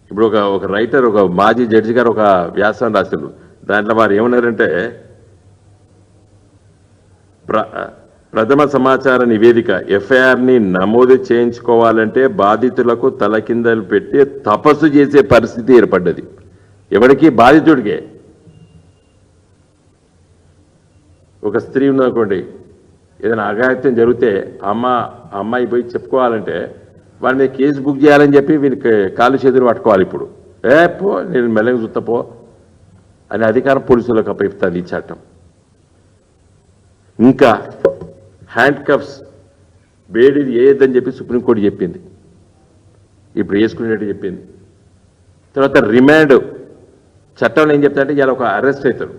ఇప్పుడు ఒక రైటర్, ఒక మాజీ జడ్జి గారు ఒక వ్యాసం రాశారు. దాంట్లో వారు ఏమన్నారంటే, ప్రథమ సమాచార నివేదిక ఎఫ్ఐఆర్ని నమోదు చేయించుకోవాలంటే బాధితులకు తలకిందలు పెట్టి తపస్సు చేసే పరిస్థితి ఏర్పడ్డది. ఎవరికి? బాధితుడికే. ఒక స్త్రీ ఉందనుకోండి, ఏదైనా అఘాయిత్యం జరిగితే అమ్మాయి పోయి చెప్పుకోవాలంటే వాడి మీద కేసు బుక్ చేయాలని చెప్పి వీనికి కాళ్ళు చేతులు పట్టుకోవాలి. ఇప్పుడు పో, నేను మెల్లగా చూస్తపో అనే అధికారం పోలీసులకు అప్పగిస్తుంది ఈ చట్టం. ఇంకా హ్యాండ్ కఫ్స్ వేడిది వేయద్దని చెప్పి సుప్రీంకోర్టు చెప్పింది, ఇప్పుడు వేసుకునేట్టు చెప్పింది. తర్వాత రిమాండ్ చట్టంలో ఏం చెప్తారంటే, ఇలా ఒక అరెస్ట్ అవుతారు,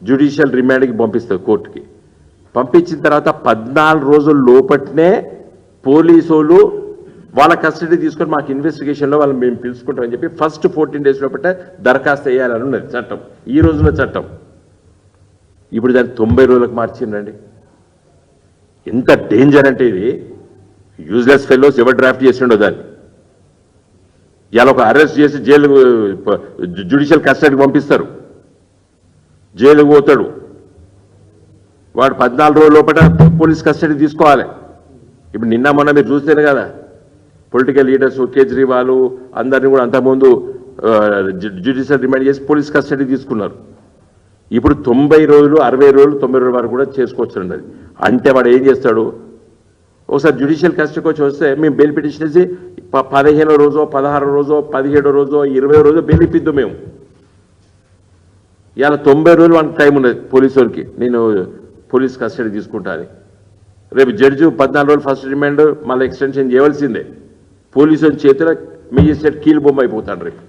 జ్యుడిషియల్ రిమాండ్కి పంపిస్తారు కోర్టుకి. పంపించిన తర్వాత 14 రోజుల లోపట్నే పోలీసు వాళ్ళు వాళ్ళ కస్టడీ తీసుకొని మాకు ఇన్వెస్టిగేషన్లో వాళ్ళని మేము పిలుచుకుంటామని చెప్పి ఫస్ట్ 14 days లోపల దరఖాస్తు వేయాలని ఉన్నది చట్టం, ఈ రోజున చట్టం. ఇప్పుడు దాన్ని 90 రోజులకు మార్చిందండి. ఎంత డేంజర్ అంటే ఇది. యూజ్లెస్ ఫెలోస్ ఎవరు డ్రాఫ్ట్ చేసిండో దాన్ని ఇలా ఒక అరెస్ట్ చేసి జైలు జ్యుడిషియల్ కస్టడీకి పంపిస్తారు, జైలుకు పోతాడు వాడు. 14 రోజుల లోపల పోలీస్ కస్టడీ తీసుకోవాలి. ఇప్పుడు నిన్న మొన్న మీరు చూస్తేనే కదా, పొలిటికల్ లీడర్స్ కేజ్రీవాల్ అందరినీ కూడా అంతకుముందు జ్యుడిషియల్ రిమాండ్ చేసి పోలీస్ కస్టడీ తీసుకున్నారు. ఇప్పుడు 90 రోజులు, 60 రోజులు, 90 రోజుల వరకు కూడా చేసుకోవచ్చు. అది అంటే వాడు ఏం చేస్తాడు, ఒకసారి జ్యుడిషియల్ కస్టడీకి వచ్చి వస్తే మేము బెయిల్ పిటిషన్ వేసి 15వ రోజో, 16వ రోజో, 17వ రోజో, 20వ రోజో బెయిల్ ఇప్పిద్దాం మేము. ఇలా 90 రోజులు మనకు టైం ఉన్నది పోలీసు వాళ్ళకి, నేను పోలీస్ కస్టడీ తీసుకుంటా అని. రేపు జడ్జి 14 రోజులు ఫస్ట్ రిమాండ్ మళ్ళీ ఎక్స్టెన్షన్ చేయవలసిందే. పోలీసు చేతిలో మేజిస్ట్రేట్ కీలు బొమ్మ అయిపోతాడు రేపు.